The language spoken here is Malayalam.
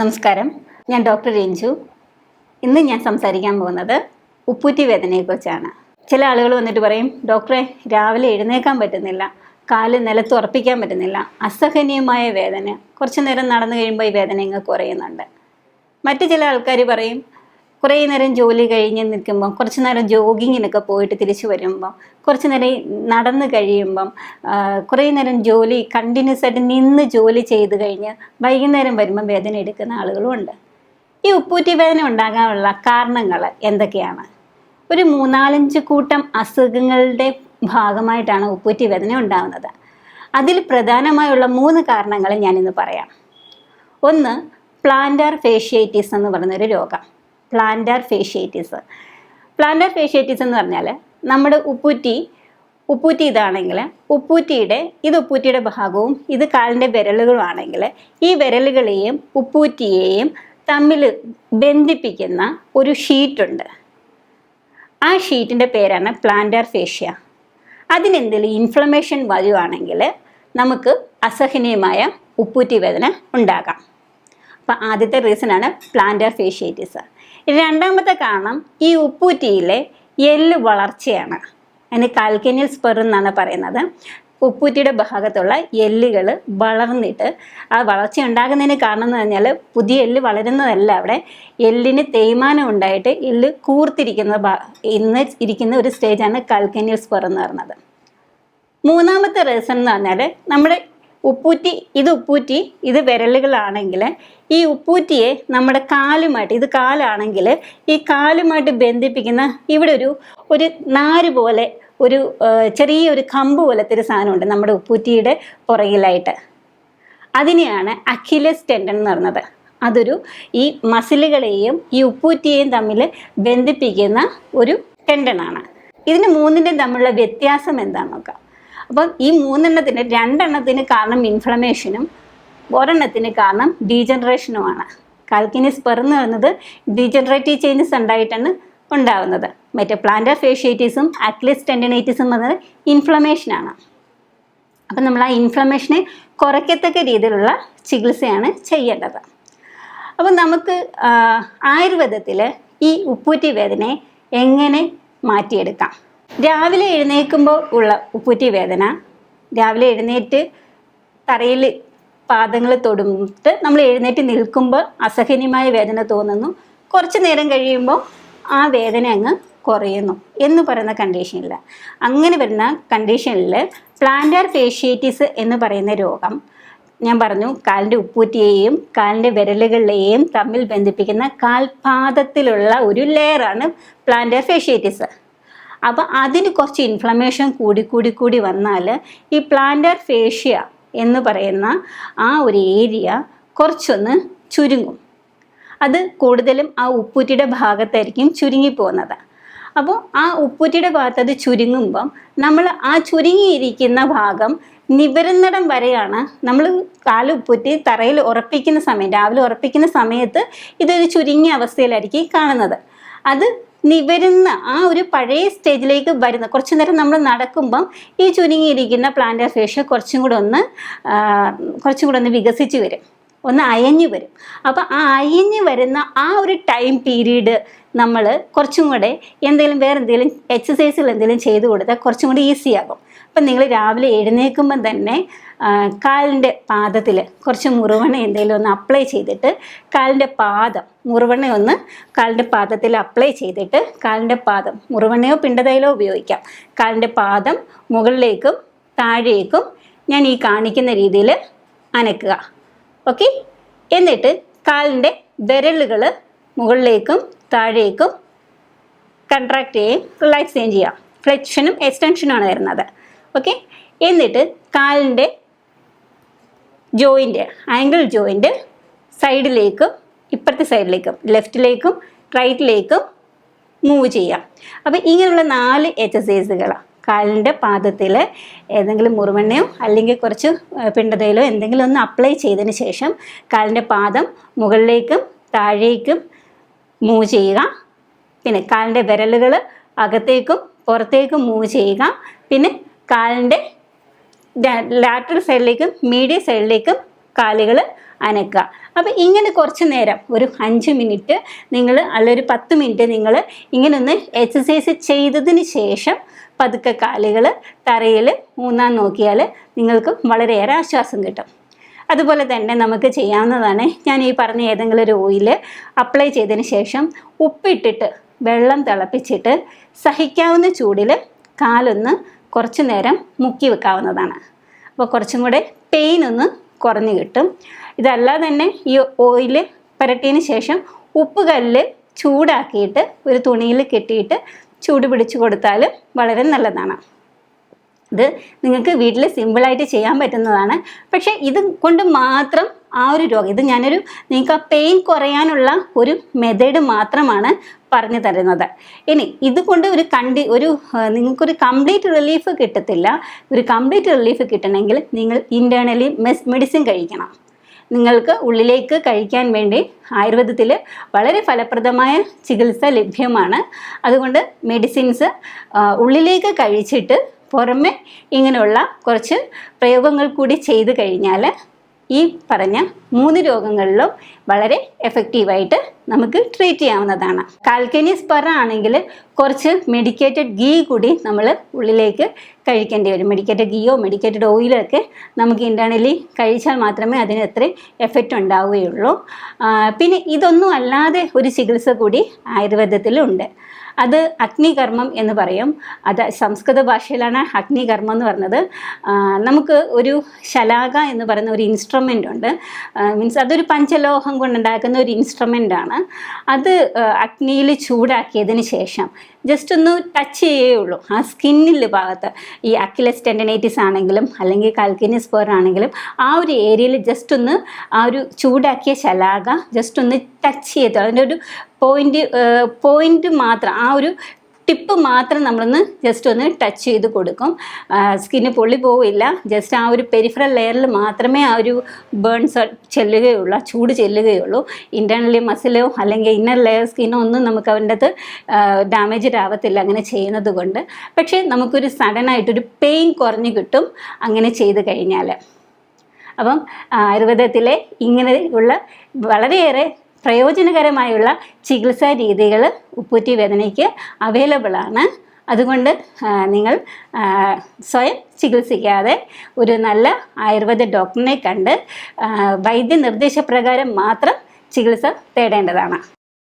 നമസ്കാരം, ഞാൻ ഡോക്ടർ രഞ്ജു. ഇന്ന് ഞാൻ സംസാരിക്കാൻ പോകുന്നത് ഉപ്പൂറ്റി വേദനയെക്കുറിച്ചാണ്. ചില ആളുകൾ വന്നിട്ട് പറയും, ഡോക്ടറെ രാവിലെ എഴുന്നേക്കാൻ പറ്റുന്നില്ല, കാല് നിലത്ത് ഉറപ്പിക്കാൻ പറ്റുന്നില്ല, അസഹനീയമായ വേദന, കുറച്ച് നേരം നടന്നു കഴിയുമ്പോൾ ഈ വേദന ഇങ്ങ് കുറയുന്നുണ്ട്. മറ്റു ചില ആൾക്കാർ പറയും, കുറേ നേരം ജോലി കഴിഞ്ഞ് നിൽക്കുമ്പം, കുറച്ച് നേരം ജോഗിങ്ങിനൊക്കെ പോയിട്ട് തിരിച്ചു വരുമ്പം, കുറച്ച് നേരം നടന്നു കഴിയുമ്പം, കുറേ നേരം ജോലി കണ്ടിന്യൂസ് ആയിട്ട് നിന്ന് ജോലി ചെയ്ത് കഴിഞ്ഞ് വൈകുന്നേരം വരുമ്പം വേദന എടുക്കുന്ന ആളുകളും ഉണ്ട്. ഈ ഉപ്പൂറ്റി വേദന ഉണ്ടാകാനുള്ള കാരണങ്ങൾ എന്തൊക്കെയാണ്? ഒരു 3-4 കൂട്ടം അസുഖങ്ങളുടെ ഭാഗമായിട്ടാണ് ഉപ്പൂറ്റി വേദന ഉണ്ടാകുന്നത്. അതിൽ പ്രധാനമായുള്ള 3 കാരണങ്ങൾ ഞാനിന്ന് പറയാം. ഒന്ന്, പ്ലാന്റാർ ഫേഷ്യേറ്റിസ് എന്ന് പറയുന്നൊരു രോഗം. പ്ലാന്റാർ ഫേഷ്യേറ്റിസ് എന്ന് പറഞ്ഞാൽ, നമ്മുടെ ഉപ്പൂറ്റി ഇതാണെങ്കിൽ ഉപ്പൂറ്റിയുടെ ഭാഗവും ഇത് കാലിൻ്റെ വിരലുകളുമാണെങ്കിൽ, ഈ വിരലുകളെയും ഉപ്പൂറ്റിയെയും തമ്മിൽ ബന്ധിപ്പിക്കുന്ന ഒരു ഷീറ്റുണ്ട്. ആ ഷീറ്റിൻ്റെ പേരാണ് പ്ലാന്റാർ ഫേഷ്യ. അതിനെന്തെങ്കിലും ഇൻഫ്ലമേഷൻ വരുവാണെങ്കിൽ നമുക്ക് അസഹനീയമായ ഉപ്പൂറ്റി വേദന ഉണ്ടാകാം. അപ്പം ആദ്യത്തെ റീസണാണ് പ്ലാന്റാർ ഫേഷ്യേറ്റിസ്. രണ്ടാമത്തെ കാരണം ഈ ഉപ്പൂറ്റിയിലെ എല്ല് വളർച്ചയാണ്. അതിന് കാൽക്കേനിയൽ സ്പെർ എന്നാണ് പറയുന്നത്. ഉപ്പൂറ്റിയുടെ ഭാഗത്തുള്ള എല്ലുകൾ വളർന്നിട്ട്, ആ വളർച്ച ഉണ്ടാകുന്നതിന് കാരണം എന്ന് പറഞ്ഞാൽ പുതിയ എല്ല് വളരുന്നതല്ല, അവിടെ എല്ലിന് തേയ്മാനം ഉണ്ടായിട്ട് എല്ല് ഇരിക്കുന്ന ഒരു സ്റ്റേജാണ് കാൽക്കേനിയൽ സ്പെർ എന്ന് പറയുന്നത്. മൂന്നാമത്തെ റീസൺ എന്ന് പറഞ്ഞാൽ, നമ്മുടെ ഉപ്പൂറ്റി ഇത് വിരലുകളാണെങ്കിൽ, ഈ ഉപ്പൂറ്റിയെ നമ്മുടെ കാലുമായിട്ട്, ഇത് കാലാണെങ്കിൽ ഈ കാലുമായിട്ട് ബന്ധിപ്പിക്കുന്ന ഇവിടെ ഒരു നാര് പോലെ ഒരു ചെറിയൊരു കമ്പ് പോലത്തെ ഒരു സാധനമുണ്ട് നമ്മുടെ ഉപ്പൂറ്റിയുടെ പുറകിലായിട്ട്. അതിനെയാണ് അക്കിലസ് ടെൻഡൻ എന്ന് പറയുന്നത്. അതൊരു ഈ മസിലുകളെയും ഈ ഉപ്പൂറ്റിയെയും തമ്മിൽ ബന്ധിപ്പിക്കുന്ന ഒരു ടെൻഡനാണ്. ഇതിന് മൂന്നിൻ്റെയും തമ്മിലുള്ള വ്യത്യാസം എന്താണെന്ന് നോക്കാം. അപ്പം ഈ 2 കാരണം ഇൻഫ്ലമേഷനും 1 കാരണം ഡീജനറേഷനുമാണ്. കാൽക്കേനിയൽ സ്പെർ എന്ന് പറയുന്നത് ഡീജനറേറ്റീവ് ചേഞ്ചസ് ഉണ്ടായിട്ടാണ് ഉണ്ടാകുന്നത്. മറ്റേ പ്ലാന്റാർ ഫേഷ്യേറ്റിസും അക്കിലസ് ടെൻഡിനൈറ്റിസും എന്നത് ഇൻഫ്ലമേഷനാണ്. അപ്പം നമ്മൾ ആ ഇൻഫ്ലമേഷനെ കുറയ്ക്കത്തക്ക രീതിയിലുള്ള ചികിത്സയാണ് ചെയ്യേണ്ടത്. അപ്പം നമുക്ക് ആയുർവേദത്തിൽ ഈ ഉപ്പൂറ്റി വേദനയെ എങ്ങനെ മാറ്റിയെടുക്കാം? രാവിലെ എഴുന്നേൽക്കുമ്പോൾ ഉള്ള ഉപ്പൂറ്റി വേദന, രാവിലെ എഴുന്നേറ്റ് തറയിൽ പാദങ്ങൾ തൊടുന്നിട്ട് നമ്മൾ എഴുന്നേറ്റ് നിൽക്കുമ്പോൾ അസഹനീയമായ വേദന തോന്നുന്നു, കുറച്ച് നേരം കഴിയുമ്പോൾ ആ വേദന അങ്ങ് കുറയുന്നു എന്ന് പറയുന്ന കണ്ടീഷനില്ല. അങ്ങനെ വരുന്ന കണ്ടീഷനിൽ പ്ലാന്റാർ ഫേഷ്യേറ്റിസ് എന്ന് പറയുന്ന രോഗം, ഞാൻ പറഞ്ഞു, കാലിൻ്റെ ഉപ്പൂറ്റിയെയും കാലിൻ്റെ വിരലുകളെയും തമ്മിൽ ബന്ധിപ്പിക്കുന്ന കാൽപാദത്തിലുള്ള ഒരു ലെയറാണ് പ്ലാന്റാർ ഫേഷ്യേറ്റിസ്. അപ്പോൾ അതിന് കുറച്ച് ഇൻഫ്ലമേഷൻ കൂടി വന്നാൽ ഈ പ്ലാന്റാർ ഫേഷ്യ എന്ന് പറയുന്ന ആ ഒരു ഏരിയ കുറച്ചൊന്ന് ചുരുങ്ങും. അത് കൂടുതലും ആ ഉപ്പൂറ്റിയുടെ ഭാഗത്തായിരിക്കും ചുരുങ്ങിപ്പോകുന്നത്. അപ്പോൾ ആ ഉപ്പൂറ്റിയുടെ ഭാഗത്ത് അത് ചുരുങ്ങുമ്പം നമ്മൾ ആ ചുരുങ്ങിയിരിക്കുന്ന ഭാഗം നിവരുന്നിടം വരെയാണ് നമ്മൾ ഉപ്പൂറ്റി തറയിൽ ഉറപ്പിക്കുന്ന സമയം, രാവിലെ ഉറപ്പിക്കുന്ന സമയത്ത് ഇതൊരു ചുരുങ്ങിയ അവസ്ഥയിലായിരിക്കും കാണുന്നത്. അത് നിവരുന്ന ആ ഒരു പഴയ സ്റ്റേജിലേക്ക് വരുന്ന കുറച്ച് നേരം നമ്മൾ നടക്കുമ്പം ഈ ചുരുങ്ങിയിരിക്കുന്ന പ്ലാന്റാർ ഫേഷ്യ കുറച്ചും കൂടെ ഒന്ന് വികസിച്ച് വരും, ഒന്ന് അയഞ്ഞു വരും. അപ്പോൾ ആ അയഞ്ഞു വരുന്ന ആ ഒരു ടൈം പീരീഡ് നമ്മൾ കുറച്ചും കൂടെ വേറെ എന്തെങ്കിലും എക്സസൈസുകൾ എന്തെങ്കിലും ചെയ്ത് കൊടുത്താൽ കുറച്ചും കൂടി ഈസിയാകും. അപ്പം നിങ്ങൾ രാവിലെ എഴുന്നേൽക്കുമ്പം തന്നെ കാലിൻ്റെ പാദത്തിൽ കുറച്ച് മുറുവെണ്ണ എന്തെങ്കിലും ഒന്ന് അപ്ലൈ ചെയ്തിട്ട് കാലിൻ്റെ പാദത്തിൽ അപ്ലൈ ചെയ്തിട്ട് കാലിൻ്റെ പാദം, മുറുവെണ്ണയോ പിണ്ടതൈലോ ഉപയോഗിക്കാം, കാലിൻ്റെ പാദം മുകളിലേക്കും താഴേക്കും ഞാൻ ഈ കാണിക്കുന്ന രീതിയിൽ അനക്കുക. ഓക്കെ, എന്നിട്ട് കാലിൻ്റെ വിരലുകൾ മുകളിലേക്കും താഴേക്കും കൺട്രാക്ട് ചെയ്യുകയും റിലാക്സ് ചെയ്യുകയും ചെയ്യാം. ഫ്ലെക്ഷനും എക്സ്റ്റൻഷനുമാണ് വരുന്നത്. ഓക്കെ, എന്നിട്ട് കാലിൻ്റെ ആങ്കിൾ ജോയിൻ്റ് സൈഡിലേക്കും ഇപ്പുറത്തെ സൈഡിലേക്കും ലെഫ്റ്റിലേക്കും റൈറ്റിലേക്കും മൂവ് ചെയ്യാം. അപ്പോൾ ഇങ്ങനെയുള്ള 4 എക്സസൈസുകളാണ്. കാലിൻ്റെ പാദത്തിൽ ഏതെങ്കിലും മുറുവെണ്ണയോ അല്ലെങ്കിൽ കുറച്ച് പിണ്ടതയിലോ എന്തെങ്കിലും ഒന്ന് അപ്ലൈ ചെയ്തതിന് ശേഷം കാലിൻ്റെ പാദം മുകളിലേക്കും താഴേക്കും മൂവ് ചെയ്യുക. പിന്നെ കാലിൻ്റെ വിരലുകൾ അകത്തേക്കും പുറത്തേക്കും മൂവ് ചെയ്യുക. പിന്നെ കാലിൻ്റെ ലാറ്ററൽ സൈഡിലേക്കും മീഡിയൽ സൈഡിലേക്കും കാലുകൾ അനക്കുക. അപ്പോൾ ഇങ്ങനെ കുറച്ച് നേരം ഒരു 5 മിനിറ്റ് നിങ്ങൾ അല്ലെങ്കിൽ ഒരു 10 മിനിറ്റ് നിങ്ങൾ ഇങ്ങനെ ഒന്ന് എക്സസൈസ് ചെയ്തതിന് ശേഷം പതുക്കെ കാലുകൾ തറയിൽ ഊന്നാൻ നോക്കിയാൽ നിങ്ങൾക്ക് വളരെയേറെ ആശ്വാസം കിട്ടും. അതുപോലെ തന്നെ നമുക്ക് ചെയ്യാവുന്നതാണ്, ഞാൻ ഈ പറഞ്ഞ ഏതെങ്കിലും ഒരു ഓയിൽ അപ്ലൈ ചെയ്തതിന് ശേഷം ഉപ്പിട്ടിട്ട് വെള്ളം തിളപ്പിച്ചിട്ട് സഹിക്കാവുന്ന ചൂടിൽ കാലൊന്ന് കുറച്ച് നേരം മുക്കി വെക്കാവുന്നതാണ്. അപ്പോൾ കുറച്ചും കൂടെ പെയിൻ ഒന്ന് കുറഞ്ഞു കിട്ടും. ഇതല്ലാതെ തന്നെ ഈ ഓയിൽ പുരട്ടിയതിന് ശേഷം ഉപ്പ് കല്ല് ചൂടാക്കിയിട്ട് ഒരു തുണിയിൽ കെട്ടിയിട്ട് ചൂട് പിടിച്ച് കൊടുത്താൽ വളരെ നല്ലതാണ്. ഇത് നിങ്ങൾക്ക് വീട്ടിൽ സിമ്പിളായിട്ട് ചെയ്യാൻ പറ്റുന്നതാണ്. പക്ഷേ ഇത് കൊണ്ട് മാത്രം ആ ഒരു രോഗം, ഇത് ഞാനൊരു നിങ്ങൾക്ക് ആ പെയിൻ കുറയാനുള്ള ഒരു മെത്തേഡ് മാത്രമാണ് പറഞ്ഞു തരുന്നത്. ഇനി ഇതുകൊണ്ട് നിങ്ങൾക്കൊരു കംപ്ലീറ്റ് റിലീഫ് കിട്ടത്തില്ല. ഒരു കംപ്ലീറ്റ് റിലീഫ് കിട്ടണമെങ്കിൽ നിങ്ങൾ ഇൻറ്റേർണലി മെഡിസിൻ കഴിക്കണം. നിങ്ങൾക്ക് ഉള്ളിലേക്ക് കഴിക്കാൻ വേണ്ടി ആയുർവേദത്തിൽ വളരെ ഫലപ്രദമായ ചികിത്സ ലഭ്യമാണ്. അതുകൊണ്ട് മെഡിസിൻസ് ഉള്ളിലേക്ക് കഴിച്ചിട്ട് പുറമെ ഇങ്ങനെയുള്ള കുറച്ച് പ്രയോഗങ്ങൾ കൂടി ചെയ്ത് കഴിഞ്ഞാൽ ഈ പറഞ്ഞ 3 രോഗങ്ങളിലും വളരെ എഫക്റ്റീവായിട്ട് നമുക്ക് ട്രീറ്റ് ചെയ്യാവുന്നതാണ്. കാൽക്കേനിയസ് സ്പർ ആണെങ്കിൽ കുറച്ച് മെഡിക്കേറ്റഡ് ഗീ കൂടി നമ്മൾ ഉള്ളിലേക്ക് കഴിക്കേണ്ടി വരും. മെഡിക്കേറ്റഡ് ഗീയോ മെഡിക്കേറ്റഡ് ഓയിലോ ഒക്കെ നമുക്ക് ഇൻറ്റേർണലി കഴിച്ചാൽ മാത്രമേ അതിന് അത്രയും എഫക്റ്റ് ഉണ്ടാവുകയുള്ളൂ. പിന്നെ ഇതൊന്നും അല്ലാതെ ഒരു ചികിത്സ കൂടി ആയുർവേദത്തിലുണ്ട്. അത് അഗ്നികർമ്മം എന്ന് പറയും. അത് സംസ്കൃത ഭാഷയിലാണ് അഗ്നികർമ്മം എന്ന് പറഞ്ഞത്. നമുക്ക് ഒരു ശലാക എന്ന് പറയുന്ന ഒരു ഇൻസ്ട്രുമെൻ്റ് ഉണ്ട്. മീൻസ് അതൊരു പഞ്ചലോഹം കൊണ്ടുണ്ടാക്കുന്ന ഒരു ഇൻസ്ട്രുമെൻ്റാണ്. അത് അഗ്നിയിൽ ചൂടാക്കിയതിന് ശേഷം ജസ്റ്റ് ഒന്ന് ടച്ച് ചെയ്യുകയുള്ളൂ ആ സ്കിന്നിൽ ഭാഗത്ത്. ഈ അക്കിലസ് ടെൻഡനൈറ്റിസ് ആണെങ്കിലും അല്ലെങ്കിൽ കാൽക്കേനിയസ് സ്പർ ആണെങ്കിലും ആ ഒരു ഏരിയയിൽ ജസ്റ്റ് ഒന്ന് ആ ഒരു ചൂടാക്കിയ ശലാക ജസ്റ്റ് ഒന്ന് ടച്ച് ചെയ്ത് അതിൻ്റെ ഒരു പോയിന്റ് മാത്രം, ആ ഒരു ടിപ്പ് മാത്രം നമ്മളൊന്ന് ജസ്റ്റ് ഒന്ന് ടച്ച് ചെയ്ത് കൊടുക്കും. സ്കിന്ന് പൊള്ളി പോവില്ല. ജസ്റ്റ് ആ ഒരു പെരിഫറൽ ലെയറിൽ മാത്രമേ ആ ഒരു ബേൺസ് ചെല്ലുകയുള്ളൂ, ആ ചൂട് ചെല്ലുകയുള്ളൂ. ഇൻറ്റേർണലി മസിലോ അല്ലെങ്കിൽ ഇന്നർ ലെയർ സ്കിന്നോ ഒന്നും നമുക്ക് അതിൻ്റെ അകത്ത് ഡാമേജഡ് ആവത്തില്ല അങ്ങനെ ചെയ്യുന്നത് കൊണ്ട്. പക്ഷേ നമുക്കൊരു സഡനായിട്ടൊരു പെയിൻ കുറഞ്ഞു കിട്ടും അങ്ങനെ ചെയ്ത് കഴിഞ്ഞാൽ. അപ്പം ആയുർവേദത്തിലെ ഇങ്ങനെയുള്ള വളരെയേറെ പ്രയോജനകരമായുള്ള ചികിത്സാ രീതികൾ ഉപ്പൂറ്റി വേദനയ്ക്ക് അവൈലബിൾ ആണ്. അതുകൊണ്ട് നിങ്ങൾ സ്വയം ചികിത്സിക്കാതെ ഒരു നല്ല ആയുർവേദ ഡോക്ടറിനെ കണ്ട് വൈദ്യനിർദ്ദേശപ്രകാരം മാത്രം ചികിത്സ തേടേണ്ടതാണ്.